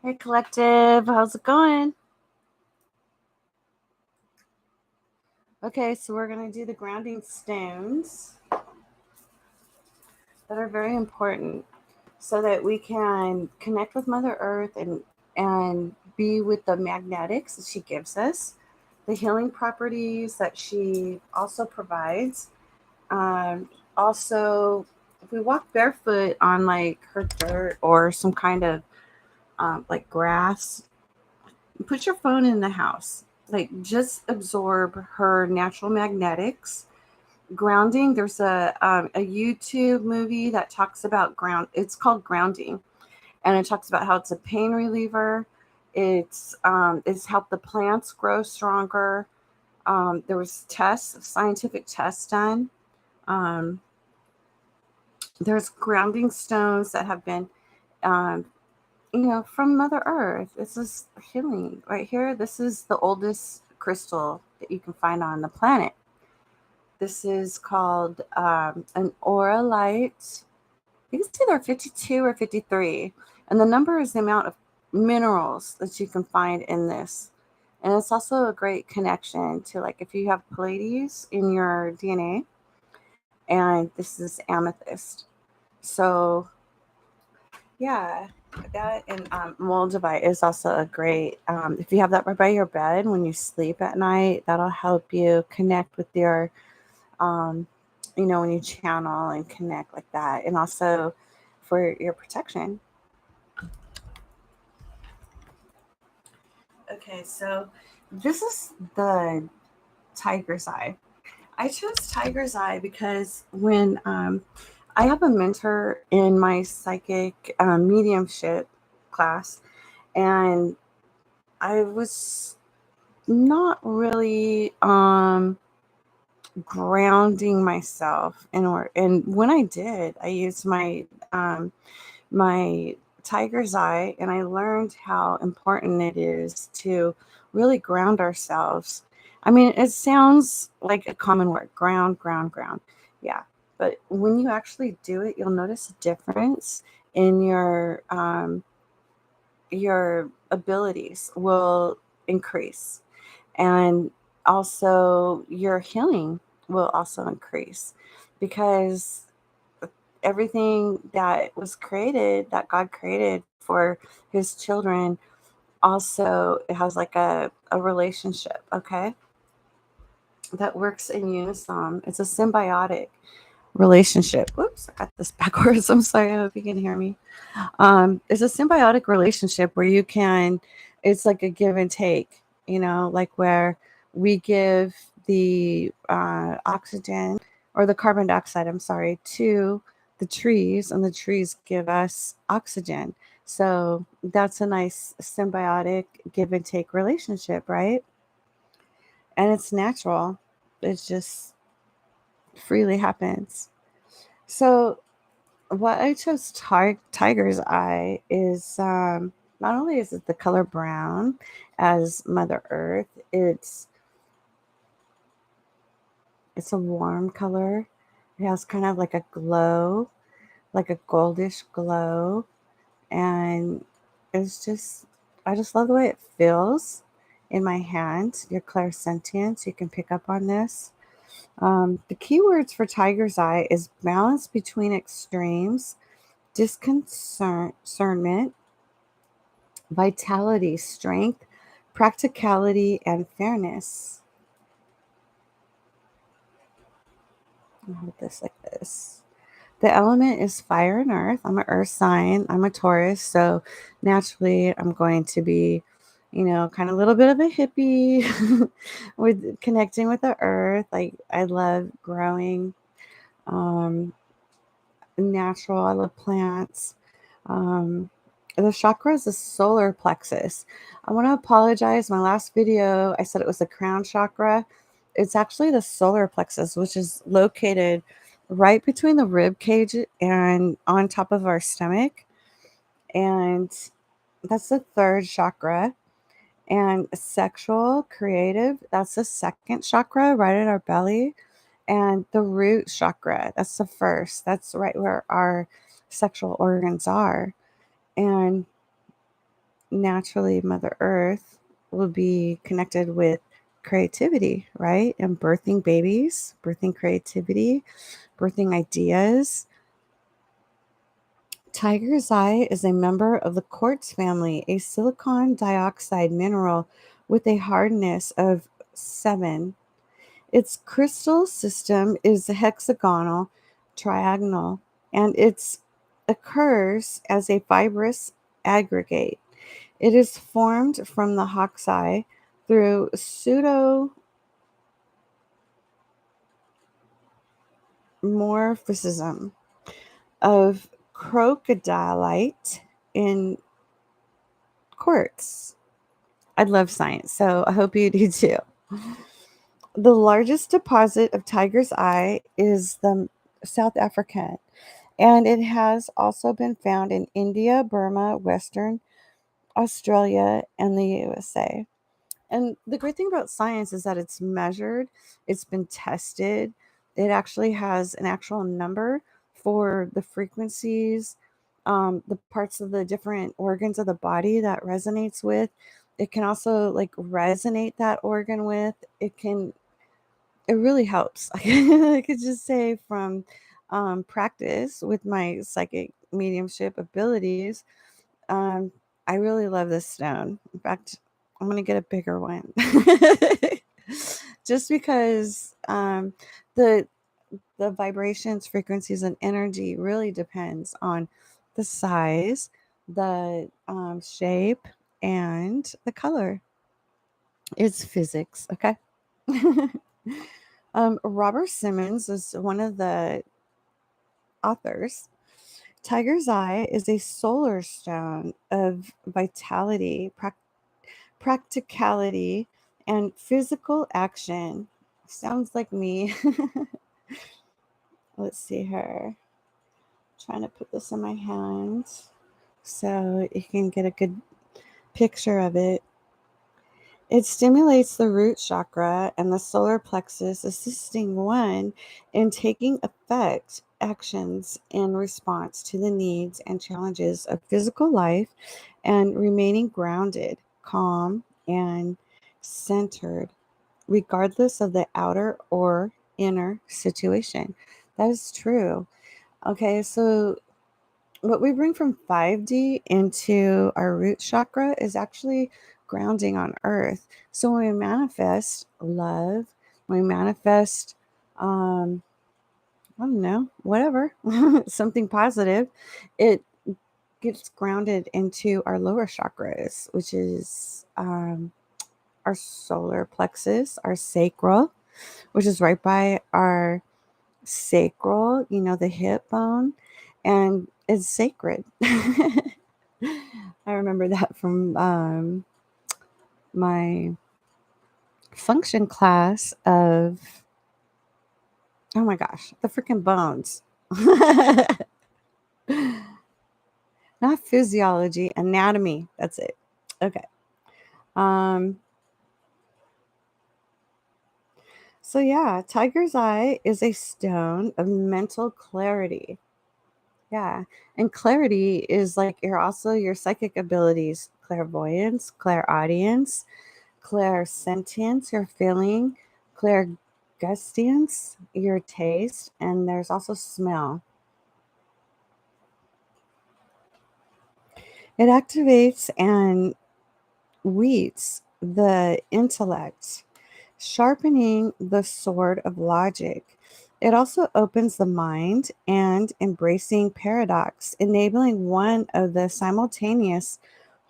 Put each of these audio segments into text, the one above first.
Hey, collective, how's it going? Okay, so we're going to do the grounding stones that are very important so that we can connect with Mother Earth and be with the magnetics that she gives us, the healing properties that she also provides. Um, Also, if we walk barefoot on like her dirt or some kind of like grass, put your phone in the house. Like just absorb her natural magnetics. Grounding. There's a YouTube movie that talks about ground. It's called Grounding, and it talks about how it's a pain reliever. It's helped the plants grow stronger. There was scientific tests done. Um, there's grounding stones that have been um, from Mother Earth. This is healing right here. This is the oldest crystal that you can find on the planet. This is called an aura light. I think it's either 52 or 53. And the number is the amount of minerals that you can find in this. And it's also a great connection to, like, if you have Pleiades in your DNA, and this is amethyst. So yeah, that and moldavite is also a great. If you have that right by your bed when you sleep at night, that'll help you connect with your, um, when you channel and connect like that, and also for your protection. Okay, so this is the tiger's eye. I chose tiger's eye because when I have a mentor in my psychic mediumship class, and I was not really grounding myself in order. And when I did, I used my tiger's eye, and I learned how important it is to really ground ourselves. I mean, it sounds like a common word, ground, ground, ground. Yeah. But when you actually do it, you'll notice a difference in your abilities will increase, and also your healing will also increase, because everything that was created, that God created for his children, also it has like a relationship, okay, that works in unison. It's a symbiotic relationship. Whoops, I got this backwards. I'm sorry. I hope you can hear me. It's a symbiotic relationship where you can, it's like a give and take, like where we give the oxygen or the carbon dioxide, I'm sorry, to the trees, and the trees give us oxygen. So that's a nice symbiotic give and take relationship, right? And it's natural. It just freely happens. So what I chose tiger's eye is, not only is it the color brown as Mother Earth, it's a warm color. It has kind of like a glow, like a goldish glow, and it's just I just love the way it feels in my hand. Your clairsentience, you can pick up on this. The keywords for tiger's eye is balance between extremes, discernment, vitality, strength, practicality, and fairness. I'll hold this like this. The element is fire and earth. I'm an earth sign. I'm a Taurus. So naturally, I'm going to be, kind of a little bit of a hippie with connecting with the earth. Like, I love growing um, natural. I love plants. Um, the chakra is the solar plexus. I want to apologize. My last video, I said it was the crown chakra. It's actually the solar plexus, which is located right between the rib cage and on top of our stomach. And that's the third chakra. And sexual, creative, that's the second chakra right at our belly. And the root chakra, that's the first. That's right where our sexual organs are. And naturally Mother Earth will be connected with creativity, right? And birthing babies, birthing creativity, birthing ideas. Tiger's eye is a member of the quartz family, a silicon dioxide mineral with a hardness of 7. Its crystal system is hexagonal, triagonal, and it occurs as a fibrous aggregate. It is formed from the hawk's eye through pseudomorphism of crocodilite in quartz. I love science, so I hope you do too. The largest deposit of tiger's eye is the South African, and it has also been found in India, Burma, Western Australia, and the USA. And the great thing about science is that it's measured, it's been tested. It actually has an actual number for the frequencies, the parts of the different organs of the body that resonates with. It can also like resonate that organ with. It really helps. I could just say from practice with my psychic mediumship abilities, um, I really love this stone. In fact, I'm gonna get a bigger one, just because the the vibrations, frequencies, and energy really depends on the size, the shape, and the color. It's physics, okay. Robert Simmons is one of the authors. Tiger's Eye is a solar stone of vitality, practicality, and physical action. Sounds like me. Let's see here. Trying to put this in my hand so you can get a good picture of it. It stimulates the root chakra and the solar plexus, assisting one in taking effect actions in response to the needs and challenges of physical life and remaining grounded, calm, and centered, regardless of the outer or inner situation. That is true. Okay, so what we bring from 5D into our root chakra is actually grounding on earth. So when we manifest love, when we manifest, um, I don't know, whatever, something positive, it gets grounded into our lower chakras, which is our solar plexus, our sacral, which is right by our sacral, the hip bone, and it's sacred. I remember that from my function class of, oh my gosh, the freaking bones. Not physiology, anatomy. That's it. Okay. Um, so yeah, tiger's eye is a stone of mental clarity. Yeah. And clarity is like your psychic abilities, clairvoyance, clairaudience, clairsentience, your feeling, clairgustance, your taste, and there's also smell. It activates and wheats the intellect, sharpening the sword of logic. It also opens the mind and embracing paradox, enabling one of the simultaneous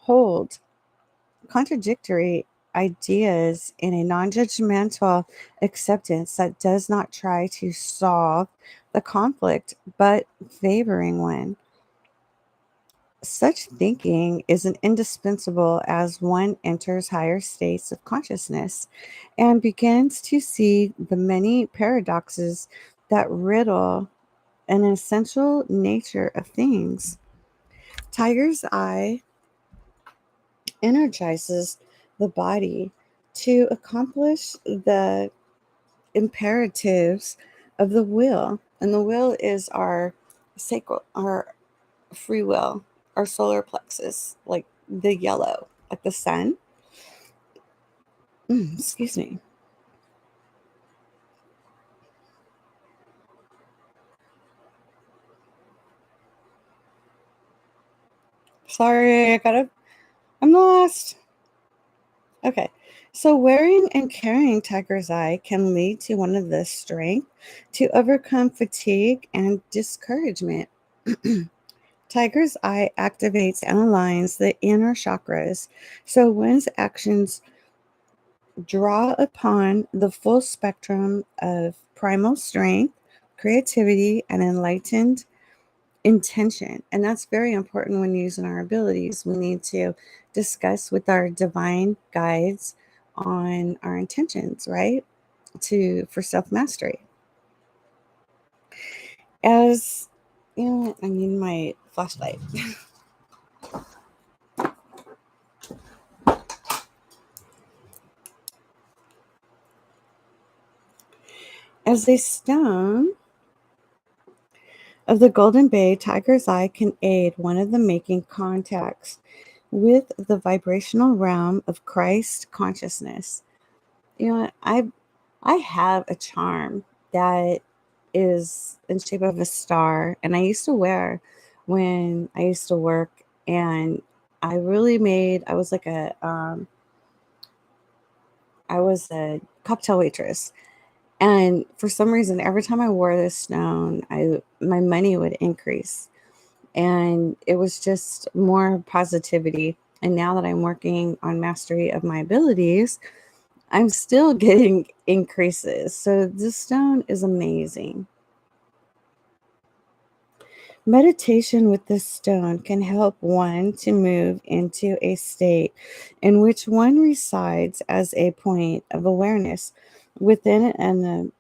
hold contradictory ideas in a non judgmental acceptance that does not try to solve the conflict but favoring one. Such thinking is an indispensable as one enters higher states of consciousness and begins to see the many paradoxes that riddle an essential nature of things. Tiger's eye energizes the body to accomplish the imperatives of the will. And the will is our sacral, our free will, our solar plexus, like the yellow, like the sun. Excuse me. Sorry, I'm lost. Okay. So wearing and carrying tiger's eye can lead to one of the strength to overcome fatigue and discouragement. Tiger's eye activates and aligns the inner chakras, so one's actions draw upon the full spectrum of primal strength, creativity, and enlightened intention. And that's very important when using our abilities. We need to discuss with our divine guides on our intentions, right? For self-mastery. As you know, I need my flashlight. As a stone of the Golden Bay, tiger's eye can aid one of the making contacts with the vibrational realm of Christ consciousness. You know, I have a charm that is in shape of a star, and I used to wear when I used to work, and I was like I was a cocktail waitress. And for some reason, every time I wore this stone, my money would increase. And it was just more positivity. And now that I'm working on mastery of my abilities, I'm still getting increases. So this stone is amazing. Meditation with this stone can help one to move into a state in which one resides as a point of awareness within an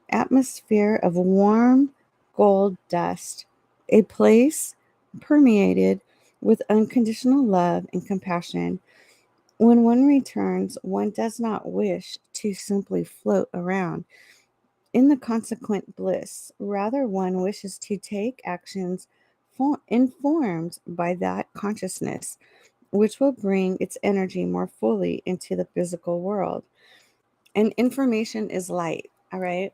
atmosphere of warm gold dust, a place permeated with unconditional love and compassion. When one returns, one does not wish to simply float around in the consequent bliss. Rather, one wishes to take actions informed by that consciousness, which will bring its energy more fully into the physical world. And information is light, all right?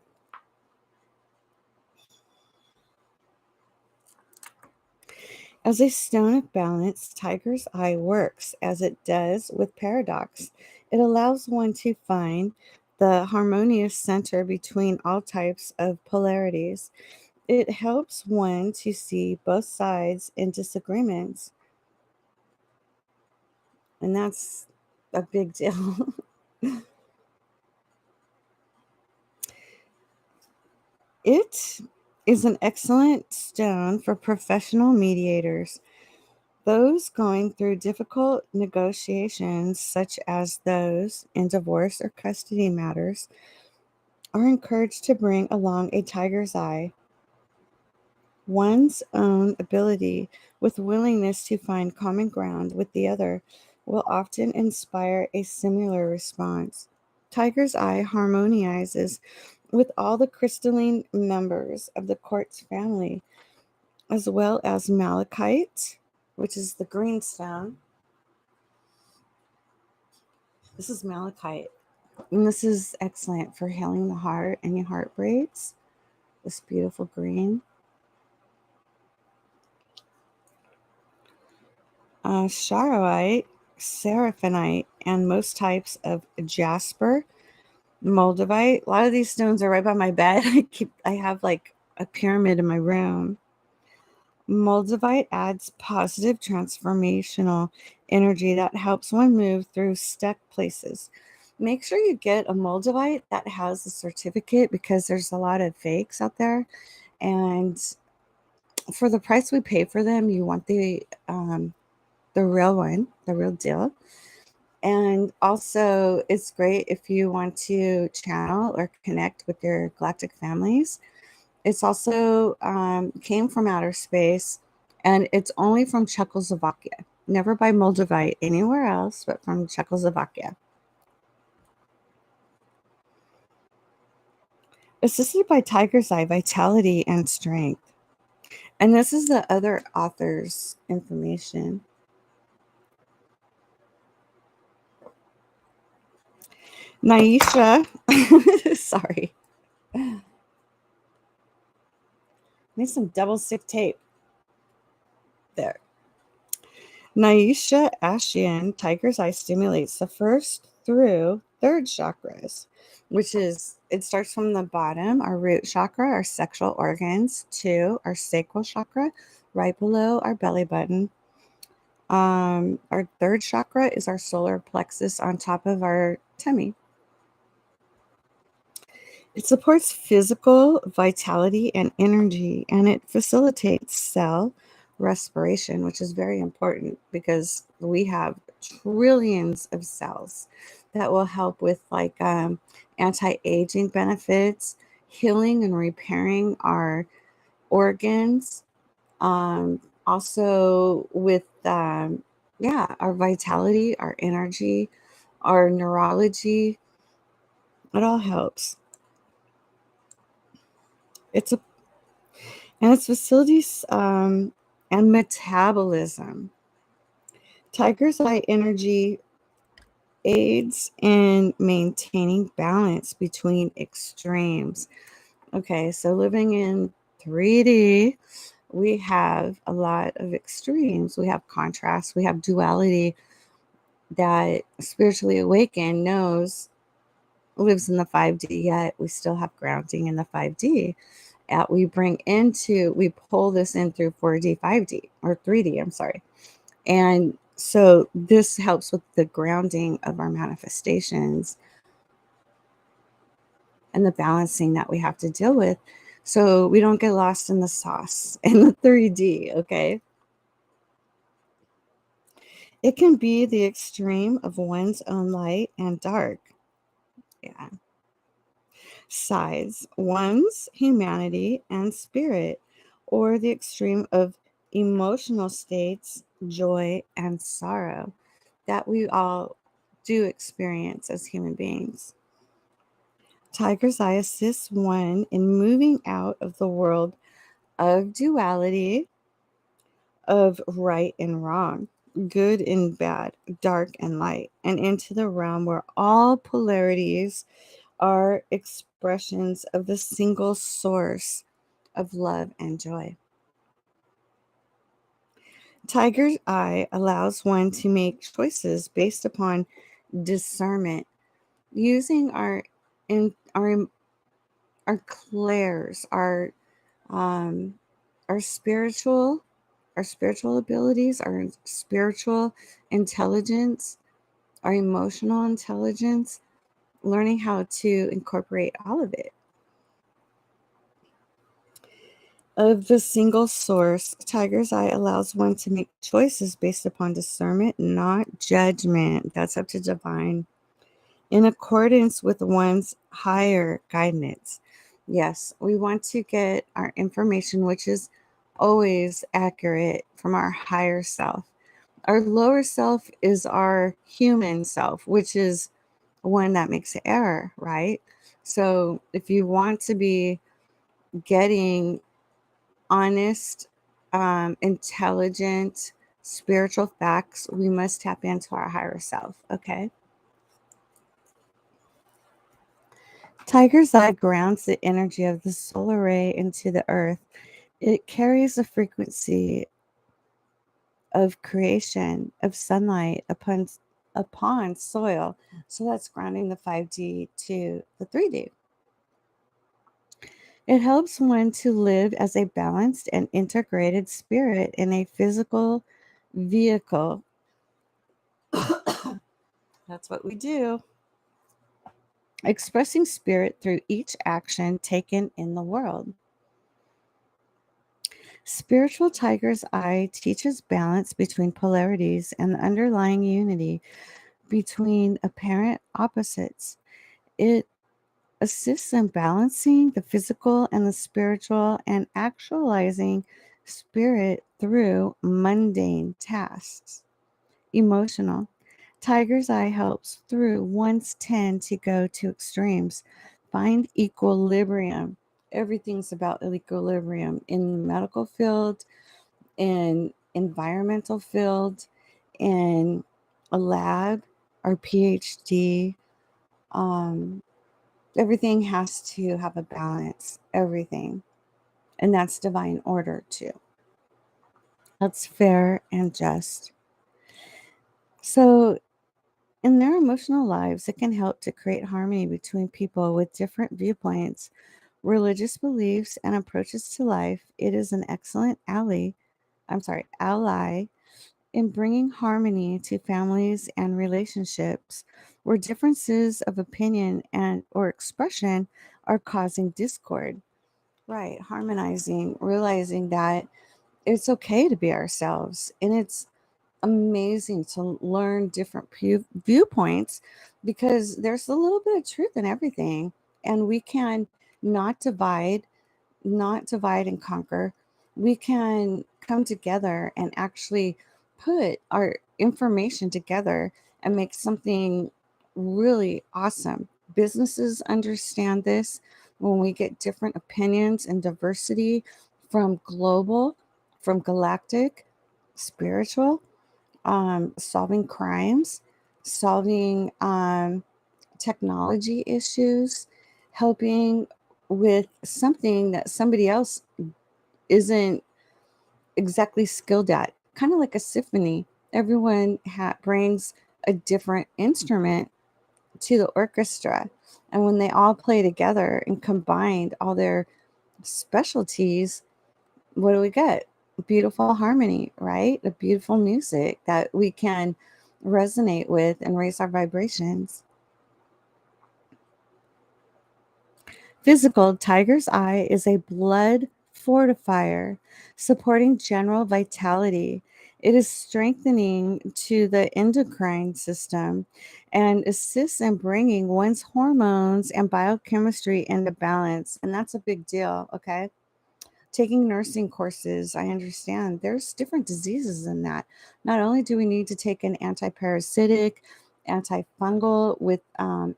As a stone of balance, tiger's eye works as it does with paradox. It allows one to find the harmonious center between all types of polarities. It helps one to see both sides in disagreements, and that's a big deal. It is an excellent stone for professional mediators. Those going through difficult negotiations, such as those in divorce or custody matters, are encouraged to bring along a tiger's eye. One's own ability with willingness to find common ground with the other will often inspire a similar response. Tiger's eye harmonizes with all the crystalline members of the quartz family, as well as malachite, which is the green stone. This is malachite. And this is excellent for healing the heart, any heart breaks. This beautiful green. Charoite, seraphinite, and most types of jasper, moldavite. A lot of these stones are right by my bed. I have like a pyramid in my room. Moldavite adds positive transformational energy that helps one move through stuck places. Make sure you get a moldavite that has a certificate because there's a lot of fakes out there. And for the price we pay for them, you want the real one, the real deal. And also, it's great if you want to channel or connect with your galactic families. It's also came from outer space, and it's only from Czechoslovakia. Never by Moldavite anywhere else, but from Czechoslovakia. Assisted by tiger's eye, vitality, and strength. And this is the other author's information. Naisha, sorry, need some double stick tape. There. Naisha Ashian, Tiger's Eye stimulates the first through third chakras, which is, it starts from the bottom, our root chakra, our sexual organs, to our sacral chakra, right below our belly button. Our third chakra is our solar plexus on top of our tummy. It supports physical vitality and energy, and it facilitates cell respiration, which is very important because we have trillions of cells that will help with like anti-aging benefits, healing and repairing our organs, also with yeah, our vitality, our energy, our neurology. It all helps. It's a and its facilities and metabolism. Tiger's Eye energy aids in maintaining balance between extremes. Okay, so living in 3D, we have a lot of extremes. We have contrast, we have duality that spiritually awakened knows lives in the 5D, yet we still have grounding in the 5D. We pull this in through 4D, 5D, or 3D, I'm sorry. And so this helps with the grounding of our manifestations and the balancing that we have to deal with so we don't get lost in the sauce in the 3D, okay? It can be the extreme of one's own light and dark. Yeah. Sides, one's humanity and spirit, or the extreme of emotional states, joy and sorrow that we all do experience as human beings. Tiger's Eye assists one in moving out of the world of duality, of right and wrong, good and bad, dark and light, and into the realm where all polarities are expressions of the single source of love and joy. Tiger's Eye allows one to make choices based upon discernment, using in our clairs, um, our spiritual our spiritual abilities, our spiritual intelligence, our emotional intelligence, learning how to incorporate all of it. Of the single source, Tiger's Eye allows one to make choices based upon discernment, not judgment. That's up to divine. In accordance with one's higher guidance. Yes, we want to get our information, which is always accurate, from our higher self. Our lower self is our human self, which is one that makes error, right? So if you want to be getting honest, intelligent, spiritual facts, we must tap into our higher self, okay? Tiger's Eye grounds the energy of the solar ray into the earth. It carries the frequency of creation, of sunlight upon soil. So that's grounding the 5D to the 3D. It helps one to live as a balanced and integrated spirit in a physical vehicle. That's what we do. Expressing spirit through each action taken in the world. Spiritual Tiger's Eye teaches balance between polarities and the underlying unity between apparent opposites. It assists in balancing the physical and the spiritual and actualizing spirit through mundane tasks. Emotional. Tiger's Eye helps through one's tend to go to extremes. Find equilibrium. Everything's about equilibrium in the medical field, in environmental field, in a lab, or PhD, Everything has to have a balance, everything. And that's divine order too. That's fair and just. So, in their emotional lives, it can help to create harmony between people with different viewpoints, religious beliefs, and approaches to life. It is an excellent ally in bringing harmony to families and relationships where differences of opinion and or expression are causing discord. Right, harmonizing, realizing that it's okay to be ourselves, and it's amazing to learn different viewpoints because there's a little bit of truth in everything, and we can not divide, not divide and conquer. We can come together and actually put our information together and make something really awesome. Businesses understand this when we get different opinions and diversity from global, from galactic, spiritual, solving crimes, solving technology issues, helping with something that somebody else isn't exactly skilled at, kind of like a symphony. Everyone brings a different instrument to the orchestra. And when they all play together and combined all their specialties, what do we get? Beautiful harmony, right? A beautiful music that we can resonate with and raise our vibrations. Physical, tiger's eye is a blood fortifier, supporting general vitality. It is strengthening to the endocrine system and assists in bringing one's hormones and biochemistry into balance. And that's a big deal, okay? Taking nursing courses, I understand there's different diseases in that. Not only do we need to take an anti-parasitic, antifungal with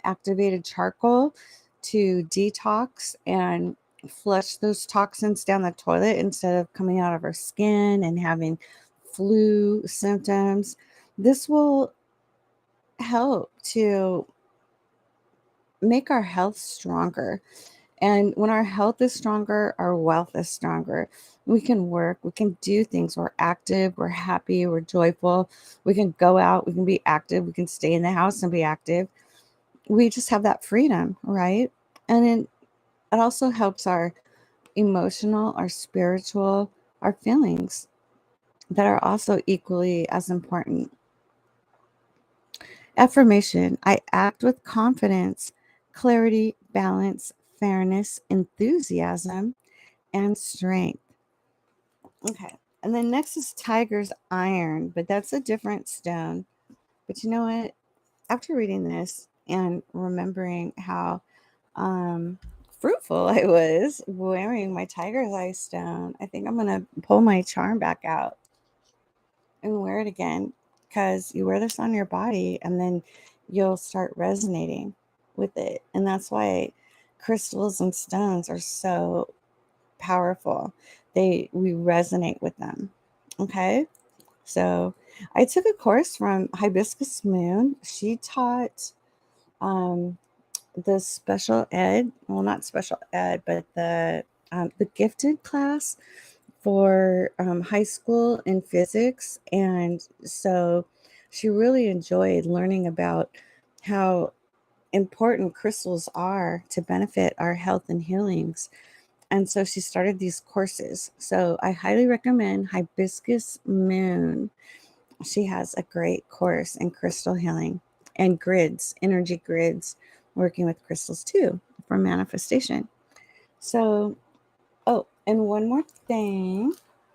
activated charcoal to detox and flush those toxins down the toilet instead of coming out of our skin and having flu symptoms. This will help to make our health stronger, and when our health is stronger, our wealth is stronger. We can work, we can do things. We're active, we're happy, we're joyful. We can go out, we can be active, we can stay in the house and be active. We just have that freedom, right? And it also helps our emotional, our spiritual, our feelings that are also equally as important. Affirmation: I act with confidence, clarity, balance, fairness, enthusiasm, and strength. Okay. And then next is Tiger's Iron, but that's a different stone. But you know what? After reading this and remembering how um, fruitful I was wearing my Tiger's Eye stone, I think I'm going to pull my charm back out and wear it again, because you wear this on your body and then you'll start resonating with it. And that's why crystals and stones are so powerful. We resonate with them. Okay. So I took a course from Hibiscus Moon. She taught um, the special ed, well, not special ed, but the gifted class for high school in physics. And so she really enjoyed learning about how important crystals are to benefit our health and healings. And so she started these courses. So I highly recommend Hibiscus Moon. She has a great course in crystal healing and grids, energy grids, working with crystals too for manifestation. So, oh, and one more thing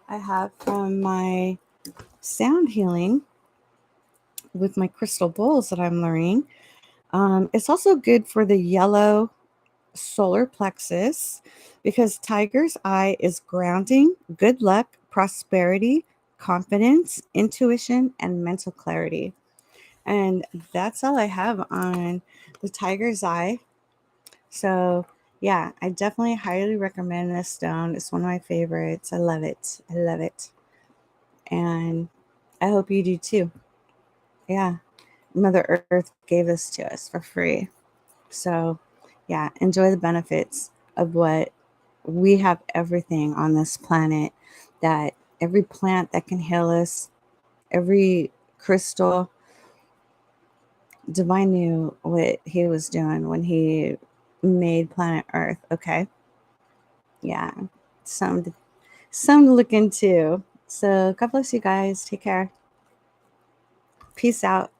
I have from my sound healing with my crystal bowls that I'm learning. It's also good for the yellow solar plexus because tiger's eye is grounding, good luck, prosperity, confidence, intuition, and mental clarity. And that's all I have on the tiger's eye. So, yeah, I definitely highly recommend this stone. It's one of my favorites. I love it. I love it. And I hope you do too. Yeah. Mother Earth gave this to us for free. So, yeah, enjoy the benefits of what we have, everything on this planet, that every plant that can heal us, every crystal. Divine knew what he was doing when he made planet Earth. Okay. Yeah. Some to look into. So God bless you guys. Take care. Peace out.